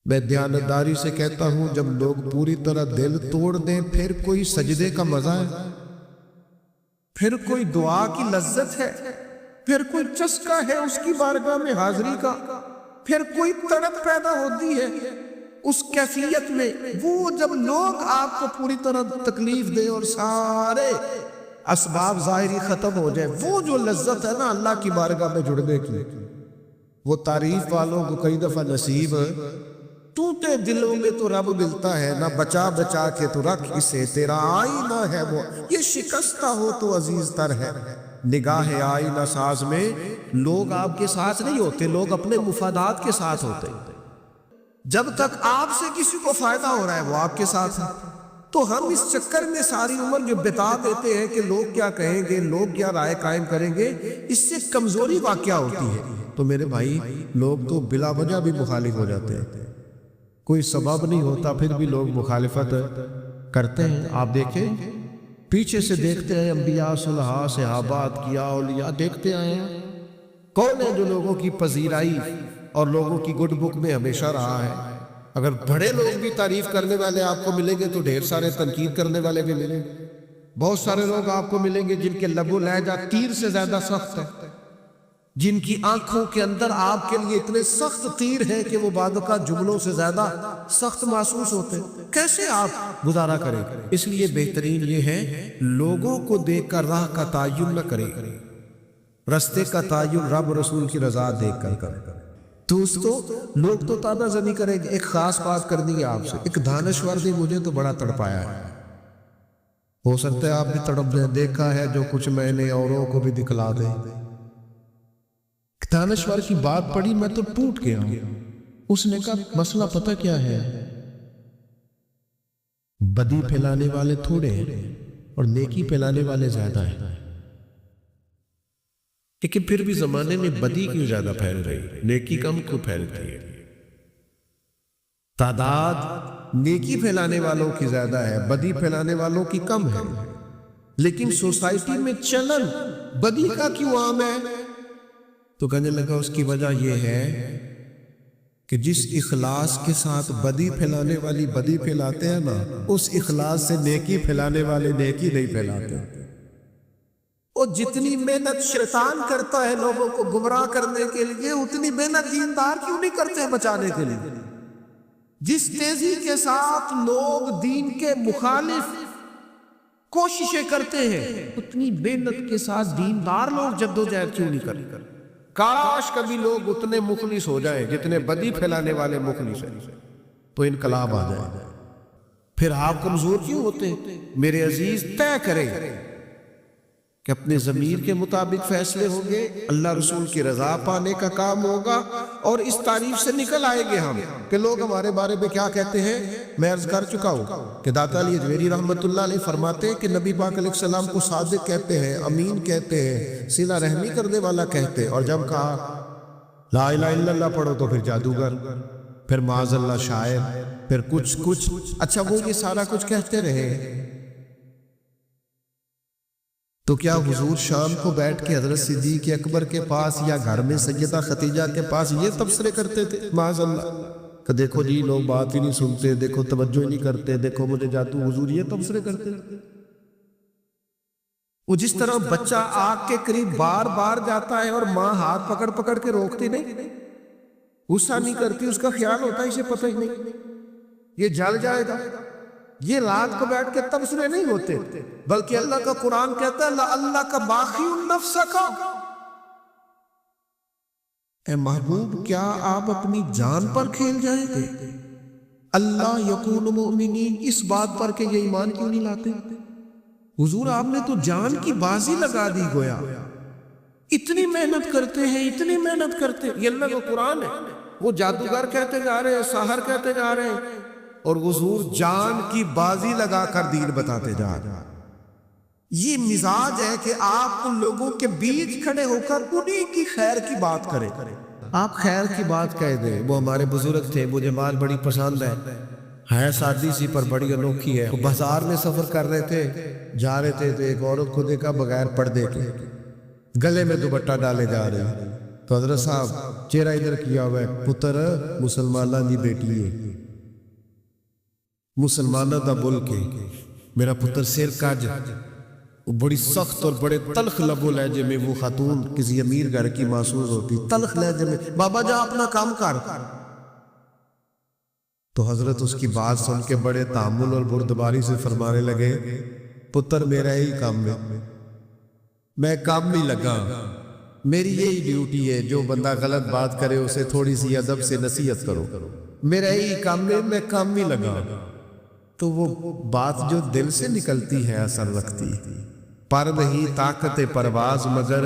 میں دیانتداری سے کہتا ہوں جب لوگ پوری طرح دل توڑ دیں پھر کوئی سجدے کا مزہ ہے، پھر کوئی دعا کی لذت ہے، پھر کوئی چسکا ہے اس کی بارگاہ میں حاضری کا، پھر کوئی تڑپ پیدا ہوتی ہے اس کیفیت میں، وہ جب لوگ آپ کو پوری طرح تکلیف دے اور سارے اسباب ظاہری ختم ہو جائے، وہ جو لذت ہے نا اللہ کی بارگاہ میں جڑنے کی، وہ تعریف والوں کو کئی دفعہ نصیب ٹوٹے دلوں میں تو رب ملتا ہے، نہ بچا بچا کے تو رکھ اسے تیرا آئینہ ہے وہ، یہ شکستہ ہو تو عزیز تر ہے نگاہ آئینہ ساز میں۔ لوگ آپ کے ساتھ نہیں ہوتے، لوگ اپنے مفادات کے ساتھ ہوتے، جب تک آپ سے کسی کو فائدہ ہو رہا ہے وہ آپ کے ساتھ ہے۔ تو ہم اس چکر میں ساری عمر جو بتا دیتے ہیں کہ لوگ کیا کہیں گے، لوگ کیا رائے قائم کریں گے، اس سے کمزوری واقع ہوتی ہے۔ تو میرے بھائی لوگ تو بلا وجہ بھی مخالف ہو جاتے ہیں، کوئی سبب نہیں ہوتا پھر بھی لوگ مخالفت کرتے ہیں۔ آپ دیکھیں پیچھے سے دیکھتے ہیں انبیاء صلحاء صحابات کیا اولیاء دیکھتے آئے ہیں، کون ہے جو لوگوں کی پذیرائی اور لوگوں کی گڈ بک میں ہمیشہ رہا ہے؟ اگر بڑے لوگ بھی تعریف کرنے والے آپ کو ملیں گے تو ڈھیر سارے تنقید کرنے والے بھی ملیں گے۔ بہت سارے لوگ آپ کو ملیں گے جن کے لب و لہجہ تیر سے زیادہ سخت ہے، جن کی آنکھوں کے اندر آپ کے لیے اتنے سخت تیر ہیں کہ وہ بعد اوقات جملوں سے زیادہ سخت محسوس ہوتے ہیں۔ کیسے آپ گزارا کریں؟ اس لیے بہترین یہ ہے لوگوں کو دیکھ کر راہ کا تعین نہ کریں، رستے کا تعین رب رسول کی رضا دیکھ کر کریں۔ دوستو لوگ تو تانا زنی کریں گے۔ ایک خاص بات کرنی ہے آپ سے، ایک دانشور نے مجھے تو بڑا تڑپایا ہے، ہو سکتا ہے آپ بھی تڑپ دیں، دیکھا ہے جو کچھ میں نے اوروں کو بھی دکھلا دیں۔ دانشور کی بات پڑھی میں تو ٹوٹ گیا ہوں۔ اس نے کہا مسئلہ پتہ کیا ہے، بدی پھیلانے والے تھوڑے ہیں اور نیکی پھیلانے والے زیادہ ہیں، لیکن پھر بھی زمانے میں بدی کیوں زیادہ پھیل رہی، نیکی کم کیوں پھیلتی ہے؟ تعداد نیکی پھیلانے والوں کی زیادہ ہے، بدی پھیلانے والوں کی کم ہے، لیکن سوسائٹی میں چلن بدی کا کیوں عام ہے؟ تو کہنے لگا اس کی وجہ یہ ہے کہ جس اخلاص کے ساتھ بدی پھیلانے والی بدی پھیلاتے ہیں نا، اس اخلاص سے نیکی پھیلانے والے نیکی نہیں پھیلاتے۔ اور جتنی محنت شیطان کرتا ہے لوگوں کو گمراہ کرنے کے لیے، اتنی محنت دیندار کیوں نہیں کرتے ہیں بچانے کے لیے؟ جس تیزی کے ساتھ لوگ دین کے مخالف کوششیں کرتے ہیں، اتنی محنت کے ساتھ دیندار لوگ جدوجہد کیوں نہیں کرتے؟ کاش کبھی لوگ اتنے مخلص ہو جائیں جتنے بدی پھیلانے والے مخلص ہیں، تو انقلاب آ جائے۔ پھر آپ کمزور کیوں ہوتے ہیں؟ میرے عزیز طے کریں کہ اپنے ضمیر کے مطابق فیصلے ہوں گے، اللہ رسول کی رضا پانے کا کام ہوگا، اور اس تعریف سے نکل آئیں گے ہم کہ لوگ ہمارے بارے میں کیا کہتے ہیں۔ میں عرض کر چکا ہوں کہ داتا علی اجمیری رحمت اللہ علیہ فرماتے ہیں کہ نبی پاک علیہ السلام کو صادق کہتے ہیں، امین کہتے ہیں، صلہ رحمی کرنے والا کہتے ہیں، اور جب کہا لا الہ الا اللہ پڑھو تو پھر جادوگر، پھر معاذ اللہ شاعر، پھر کچھ اچھا وہ یہ سارا کچھ کہتے رہے۔ تو کیا حضور شام کو بیٹھ کے حضرت صدیق اکبر کے پاس یا گھر میں سیدہ خدیجہ کے پاس یہ تبصرے کرتے تھے؟ معاذ اللہ، کہ دیکھو جی لوگ بات ہی نہیں سنتے، دیکھو توجہ ہی نہیں کرتے، دیکھو مجھے جادو، حضور یہ تبصرے کرتے تھے؟ وہ جس طرح بچہ آگ کے قریب بار بار جاتا ہے اور ماں ہاتھ پکڑ پکڑ کے روکتی نہیں، غصہ نہیں کرتی، اس کا خیال ہوتا ہے اسے پتہ ہی نہیں یہ جل جائے گا، یہ رات کو بیٹھ کے تبصرے نہیں ہوتے، بلکہ اللہ کا قرآن کہتا ہے اللہ کا باقی النفس کا، اے محبوب کیا آپ اپنی جان پر کھیل جائیں گے؟ اللہ یکون مؤمنین، اس بات پر کہ یہ ایمان کیوں نہیں لاتے؟ حضور آپ نے تو جان کی بازی لگا دی گویا، اتنی محنت کرتے ہیں، اتنی محنت کرتے ہیں، یہ اللہ کا قرآن ہے۔ وہ جادوگر کہتے جا رہے ہیں، ساحر کہتے جا رہے ہیں، اور حضور جان کی بازی لگا کر دین بتاتے جا رہے ہیں۔ یہ مزاج ہے کہ آپ ان لوگوں کے بیچ کھڑے ہو کر انہی کی خیر کی بات کریں، آپ خیر کی بات کہہ دیں۔ وہ ہمارے بزرگ تھے، مجھے بات بڑی پسند ہے سادی سی پر بڑی انوکھی ہے۔ وہ بازار میں سفر کر رہے تھے، جا رہے تھے تو ایک عورت کو دیکھا بغیر پردے کے، گلے میں دوپٹہ ڈالے جا رہے، تو حضرت صاحب چہرہ ادھر کیا ہوا ہے، پتر مسلمانہ دی بیٹی ہے، مسلمانہ دا ملک ہے، میرا پتر سیر کاج۔ وہ بڑی سخت اور بڑے تلخ لب و لہجے میں وہ خاتون کسی امیر گھر کی محسوس ہوتی، تلخ لہجے میں، بابا جا اپنا کام کر۔ تو حضرت اس کی بات سن کے بڑے تحمل اور بردباری سے فرمانے لگے، پتر میرا ہی کام ہے، میں کام نہیں لگا، میری یہی ڈیوٹی ہے، جو بندہ غلط بات کرے اسے تھوڑی سی ادب سے نصیحت کرو، میرا ہی کام ہے، میں کام نہیں لگا۔ تو وہ بات جو دل سے نکلتی ہے اثر رکھتی، پر نہیں طاقت پرواز مگر۔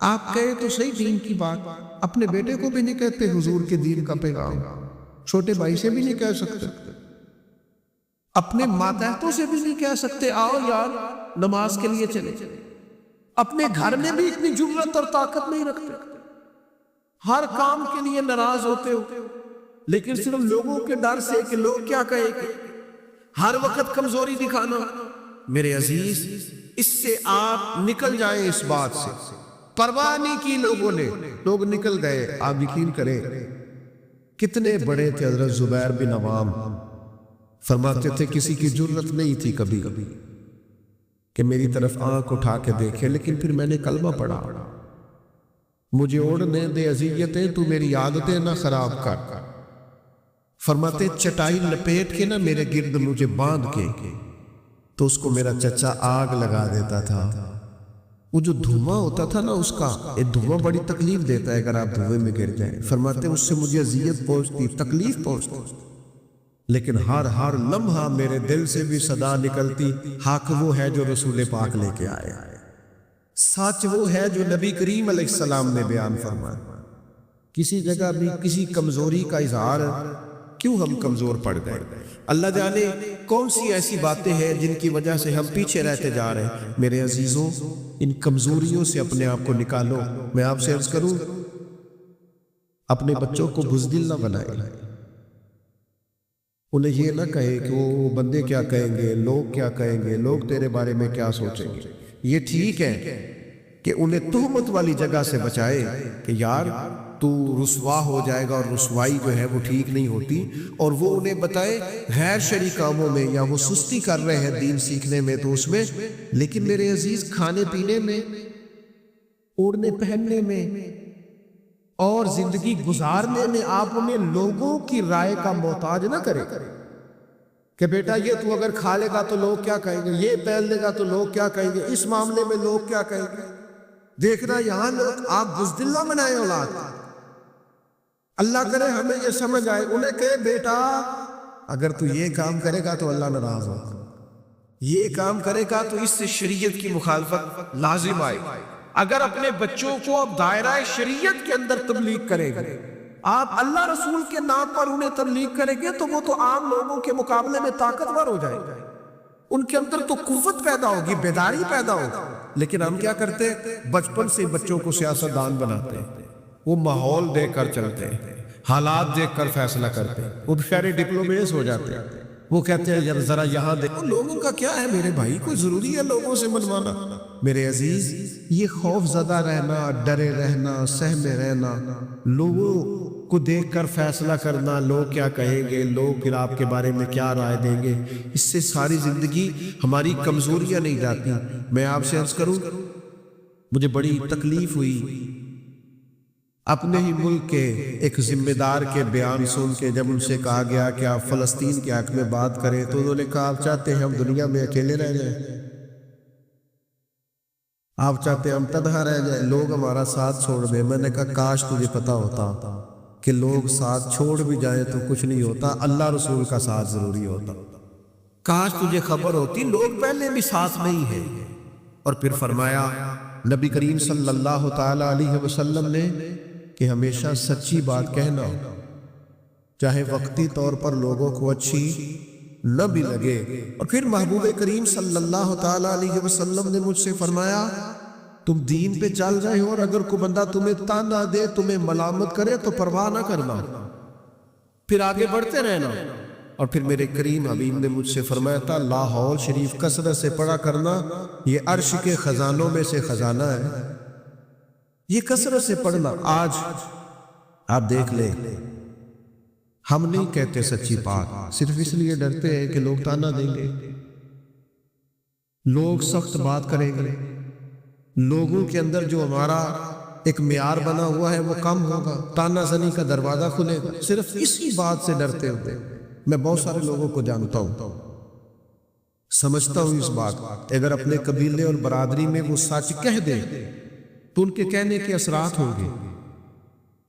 آپ کہے تو صحیح دین کی بات، اپنے بیٹے کو بھی نہیں کہتے حضور کے دین کا پیغام، چھوٹے بھائی سے بھی نہیں کہہ سکتے، اپنے ماتحتوں سے بھی نہیں کہہ سکتے آؤ یار نماز کے لیے چلے، اپنے گھر میں بھی اتنی جرأت اور طاقت نہیں رکھتے، ہر کام کے لیے ناراض ہوتے ہو، لیکن صرف لوگوں کے ڈر سے کہ لوگ کیا کہیں گے، ہر وقت کمزوری دکھانا۔ میرے عزیز اس سے آپ نکل جائیں، اس بات سے پرواہ نہیں کی لوگوں نے، لوگ نکل گئے۔ آپ یقین کریں کتنے بڑے تھے حضرت زبیر بن عوام، فرماتے تھے کسی کی جرأت نہیں تھی کبھی کہ میری طرف آنکھ اٹھا کے دیکھے، لیکن پھر میں نے کلمہ پڑھا، مجھے اوڑھنے دے اذیتیں، تو میری عادتیں نہ خراب کر۔ فرماتے چٹائی لپیٹ کے نہ میرے گرد مجھے باندھ کے، تو اس کو میرا چچا آگ لگا دیتا تھا، وہ جو دھواں ہوتا تھا نا اس کا، ایک دھواں بڑی تکلیف دیتا ہے اگر آپ دھوئے میں گر جائیں، فرماتے اس سے مجھے اذیت پہنچتی، تکلیف پہنچتی، لیکن ہر لمحہ میرے دل سے بھی صدا نکلتی، حق وہ ہے جو رسول پاک لے کے آئے، سچ وہ ہے جو نبی کریم علیہ السلام نے بیان فرمایا۔ کسی جگہ بھی کسی کمزوری کا اظہار، کیوں ہم کمزور پڑ گئے؟ اللہ جانے کون سی ایسی باتیں ہیں جن کی وجہ سے ہم پیچھے رہتے جا رہے ہیں۔ میرے عزیزوں ان کمزوریوں سے اپنے آپ کو نکالو۔ میں آپ سے عرض کروں اپنے بچوں کو بزدل نہ بنائے، انہیں یہ نہ کہے کہ وہ بندے کیا کہیں گے، لوگ کیا کہیں گے، لوگ تیرے بارے میں کیا سوچیں گے۔ یہ ٹھیک ہے کہ انہیں تہمت والی جگہ سے بچائے کہ یار تو رسوا ہو جائے گا، اور رسوائی جو ہے وہ ٹھیک نہیں ہوتی، اور وہ انہیں بتائے غیر شرعی کاموں میں یا وہ سستی کر رہے ہیں دین سیکھنے میں تو اس میں، لیکن میرے عزیز کھانے پینے میں، اوڑھنے پہننے میں اور زندگی گزارنے میں آپ انہیں لوگوں کی رائے کا محتاج نہ کریں کہ بیٹا یہ تو اگر کھا لے گا تو لوگ کیا کہیں گے، یہ پہن لے گا تو لوگ کیا کہیں گے، اس معاملے میں لوگ کیا کہیں گے۔ دیکھنا یہاں لوگ آپ بزدل نہ بنائے اولاد، اللہ کرے ہمیں یہ سمجھ آئے، انہیں کہے بیٹا اگر تو یہ کام کرے گا تو اللہ ناراض ہوگا، یہ کام کرے گا تو اس سے شریعت کی مخالفت لازم آئے۔ اگر اپنے بچوں کو اب دائرہ شریعت کے اندر تبلیغ کریں گے، آپ اللہ رسول کے نام پر انہیں تبلیغ کریں گے تو وہ تو عام لوگوں کے مقابلے میں طاقتور ہو جائے گا، ان کے اندر تو قوت پیدا ہوگی، بیداری پیدا ہوگی۔ لیکن ہم کیا کرتے ہیں، بچپن سے بچوں کو سیاستدان بناتے ہیں، وہ ماحول دیکھ کر چلتے ہیں، حالات دیکھ کر فیصلہ کرتے ہیں، وہ بیچارے ڈپلومیز ہو جاتے ہیں، وہ کہتے ہیں یار ذرا یہاں دیکھو لوگوں کا کیا ہے میرے بھائی، کوئی ضروری ہے لوگوں سے منوانا؟ میرے عزیز یہ خوف زدہ رہنا، ڈرے رہنا، سہمے رہنا، لوگوں کو دیکھ کر فیصلہ کرنا، لوگ کیا کہیں گے، لوگ پھر آپ کے بارے میں کیا رائے دیں گے، اس سے ساری زندگی ہماری کمزوریاں نہیں جاتی۔ میں آپ سے عرض کروں مجھے بڑی تکلیف ہوئی اپنے ہی ملک کے ایک ذمہ دار کے بیان سن کے، جب ان سے کہا گیا کہ آپ فلسطین کے حق میں بات کریں تو انہوں نے کہا آپ چاہتے ہیں ہم دنیا میں اکیلے رہ جائیں، آپ چاہتے ہیں ہم تنہا رہ جائیں، لوگ ہمارا ساتھ چھوڑ دیں۔ میں نے کہا کاش تجھے پتا ہوتا کہ لوگ ساتھ چھوڑ بھی جائیں تو کچھ نہیں ہوتا، اللہ رسول کا ساتھ ضروری ہوتا۔ کاش تجھے خبر ہوتی لوگ پہلے بھی ساتھ نہیں ہیں۔ اور پھر فرمایا نبی کریم صلی اللہ تعالی علیہ وسلم نے کہ ہمیشہ سچی بات کہنا، چاہے وقتی طور پر لوگوں کو اچھی نہ بھی لگے۔ اور پھر محبوب کریم صلی اللہ تعالی علیہ وسلم نے مجھ سے فرمایا تم دین پہ چل رہے ہو، اور اگر کوئی بندہ تمہیں تانا دے، تمہیں ملامت کرے تو پرواہ نہ کرنا، پھر آگے بڑھتے رہنا۔ اور پھر میرے کریم حبیب نے مجھ سے فرمایا تھا لا حول شریف کثرت سے پڑھا کرنا، یہ عرش کے خزانوں میں سے خزانہ ہے، یہ کثرت سے پڑھنا. آج آپ دیکھ لیں، ہم نہیں کہتے سچی بات، صرف اس لیے ڈرتے ہیں کہ لوگ تانا دیں گے، لوگ سخت بات کریں گے، لوگوں کے اندر جو ہمارا ایک معیار بنا ہوا ہے وہ کم ہوگا، تانا زنی کا دروازہ کھلے گا. صرف اسی بات سے ڈرتے ہوئے میں بہت سارے لوگوں کو جانتا ہوں، سمجھتا ہوں اس بات، اگر اپنے قبیلے اور برادری میں وہ سچ کہہ دیں تو ان کے کہنے کے اثرات ہوں گے،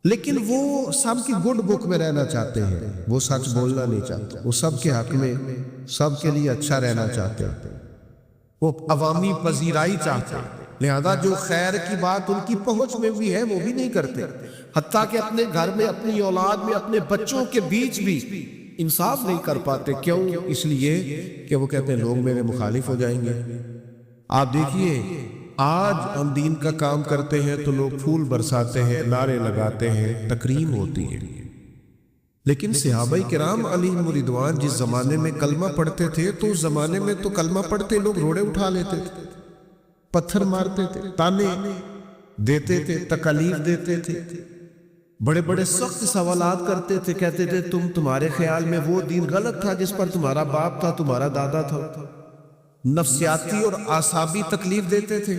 لیکن وہ سب کی گڈ بک میں رہنا چاہتے ہیں، وہ سچ بولنا نہیں چاہتے، وہ سب کے حق میں سب کے لیے اچھا رہنا چاہتے ہیں، وہ عوامی پذیرائی چاہتے ہیں. لہذا جو خیر کی بات ان کی پہنچ میں بھی ہے وہ بھی نہیں کرتے، حتیٰ کہ اپنے گھر میں، اپنی اولاد میں، اپنے بچوں کے بیچ بھی انصاف نہیں کر پاتے. کیوں؟ اس لیے کہ وہ کہتے ہیں لوگ میرے مخالف ہو جائیں گے. آپ دیکھیے، آج ہم دین کا کام کرتے ہیں تو لوگ پھول برساتے ہیں، نعرے لگاتے ہیں، تکریم ہوتی ہے، لیکن صحابہ کرام علیہم رضوان جس زمانے میں کلمہ پڑھتے تھے تو اس زمانے میں تو کلمہ پڑھتے لوگ روڑے اٹھا لیتے تھے، پتھر مارتے تھے، تانے دیتے تھے، تکالیف دیتے تھے، بڑے بڑے سخت سوالات کرتے تھے، کہتے تھے تمہارے خیال میں وہ دین غلط تھا جس پر تمہارا باپ تھا، تمہارا دادا تھا. نفسیاتی اور اعصابی تکلیف دیتے تھے،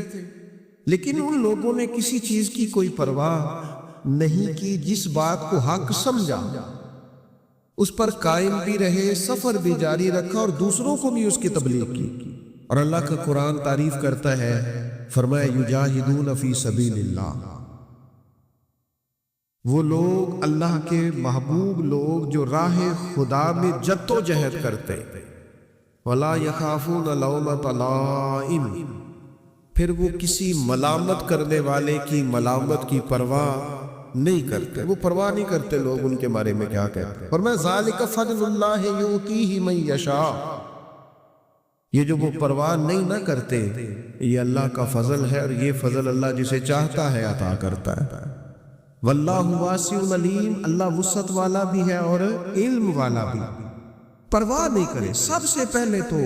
لیکن ان لوگوں نے کسی چیز کی کوئی پرواہ نہیں کی. جس بات کو حق سمجھا اس پر قائم بھی رہے، سفر بھی جاری رکھا اور دوسروں کو بھی اس کی تبلیغ کی. اور اللہ کا قرآن تعریف کرتا ہے، فرمایا یجاہدون فی سبیل اللہ، وہ لوگ اللہ کے محبوب لوگ جو راہ خدا میں جد و جہد کرتے، ولا یخافون لومۃ لائم، پھر وہ کسی ملامت کرنے والے کی ملامت کی پرواہ نہیں کرتے، وہ پرواہ نہیں کرتے لوگ ان کے بارے میں کیا کہتے ہیں. فرمایا ذالک فضل اللہ یؤتیہ من یشاء، یہ جو وہ پرواہ نہیں نہ کرتے یہ اللہ کا فضل ہے، اور یہ فضل اللہ جسے چاہتا ہے عطا کرتا ہے. واللہ واسع علیم، اللہ وسعت والا بھی ہے اور علم والا بھی. پرواہ نہیں کرے. سب سے پہلے تو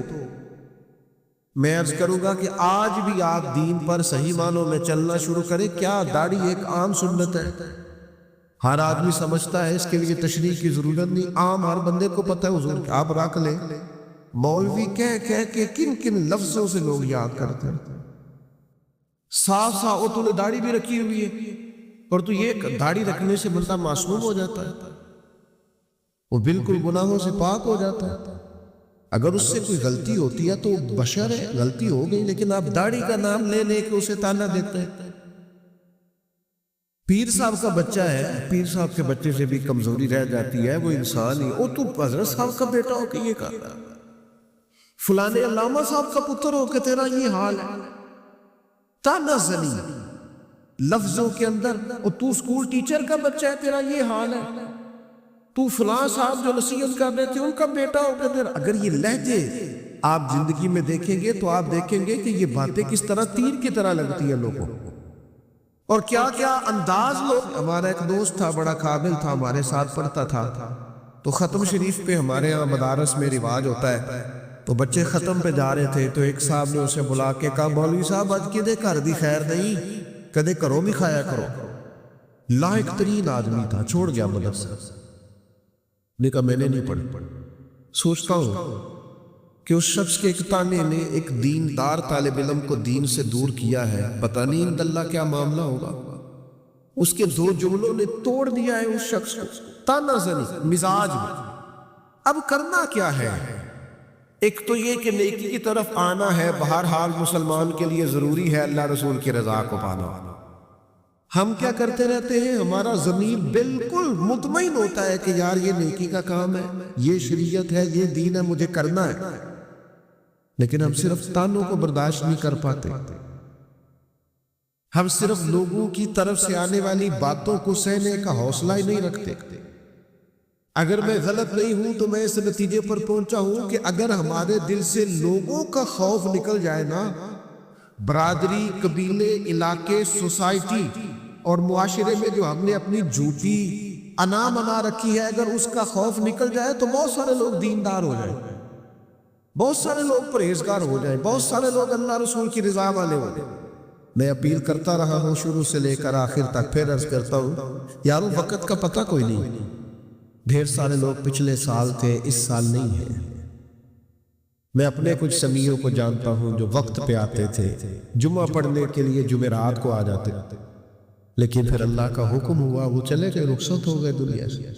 میں عرض کروں گا کہ آج بھی آپ دین پر صحیح معنوں میں چلنا شروع کریں. کیا داڑھی ایک عام سنت ہے، ہر آدمی سمجھتا ہے، اس کے لیے تشریح کی ضرورت نہیں، عام ہر بندے کو پتہ ہے. حضور آپ رکھ لیں، مولوی کہہ کے کن کن لفظوں سے لوگ یاد کرتے ہیں. صاف صاف تو نے داڑھی بھی رکھی ہوئی ہے، اور تو یہ داڑھی رکھنے سے بندہ معصوم ہو جاتا ہے، وہ بالکل گناہوں سے پاک ہو جاتا ہے. اگر اس سے کوئی غلطی ہوتی ہے تو بشر ہے، غلطی ہو گئی، لیکن آپ داڑھی کا نام لے لے کے اسے تانا دیتے ہیں. پیر صاحب کا بچہ ہے، پیر صاحب کے بچے سے بھی کمزوری رہ جاتی ہے، وہ انسان ہی. او تو حضرت صاحب کا بیٹا ہو کہ یہ کہا، فلانے علامہ صاحب کا پتر ہو کہ تیرا یہ حال ہے. تانا زنی لفظوں کے اندر. اور تو سکول ٹیچر کا بچہ ہے، تیرا یہ حال ہے. تو فلاں صاحب جو نصیحت کر رہے تھے ان کا بیٹا ہو کہ تیرا. اگر یہ لہجے آپ زندگی میں دیکھیں گے تو آپ دیکھیں گے کہ یہ باتیں کس طرح تیر کی طرح لگتی ہیں لوگوں کو، اور کیا کیا انداز لوگ. ہمارا ایک دوست تھا، بڑا قابل تھا، ہمارے ساتھ پڑھتا تھا. تو ختم شریف پہ ہمارے ہاں مدارس میں رواج ہوتا ہے، تو بچے ختم پہ جا رہے تھے تو ایک صاحب نے اسے بلا کے کہا، مولوی صاحب آج کدے گھر دی خیر نہیں، کدے کرو بھی کھایا کرو. لائق ترین آدمی تھا، چھوڑ گیا مدرسہ. نے کہا میں نے نہیں پڑھی. سوچتا ہوں کہ اس شخص کے ایک تانے نے ایک دیندار طالب علم کو دین سے دور کیا ہے. پتہ نہیں ان اللہ کیا معاملہ ہوگا. اس کے دو جملوں نے توڑ دیا ہے اس شخص کو. تانا زنی مزاج میں. اب کرنا کیا ہے؟ ایک تو یہ کہ نیکی کی طرف آنا ہے، بہرحال مسلمان کے لیے ضروری ہے اللہ رسول کی رضا کو پانا. ہم کیا کرتے رہتے ہیں، ہمارا ضمیر بالکل مطمئن ہوتا ہے کہ یار یہ نیکی کا کام ہے، یہ شریعت ہے، یہ دین ہے، مجھے کرنا ہے، لیکن ہم صرف تانوں کو برداشت نہیں کر پاتے. ہم صرف لوگوں کی طرف سے آنے والی باتوں کو سہنے کا حوصلہ ہی نہیں رکھتے. اگر میں غلط نہیں ہوں تو میں اس نتیجے پر پہنچا ہوں کہ اگر ہمارے دل سے لوگوں کا خوف نکل جائے نا، برادری، قبیلے، علاقے، سوسائٹی اور معاشرے میں جو ہم نے اپنی جھوٹی انا منا رکھی ہے، اگر اس کا خوف نکل جائے تو بہت سارے لوگ دیندار ہو جائیں، بہت سارے لوگ پرہیزگار ہو جائیں، بہت سارے لوگ اللہ رسول کی رضا والے ہو جائیں. میں اپیل کرتا رہا ہوں شروع سے لے کر آخر تک، پھر عرض کرتا ہوں یارو وقت کا پتہ کوئی نہیں، ڈھیر سارے لوگ پچھلے سال تھے، اس سال نہیں ہے۔ میں اپنے کچھ سمیوں کو جانتا ہوں جو وقت پہ آتے تھے، جمعہ پڑھنے کے لیے جمعرات کو آ جاتے، لیکن پھر اللہ کا حکم ہوا وہ چلے گئے، رخصت ہو گئے دنیا سے۔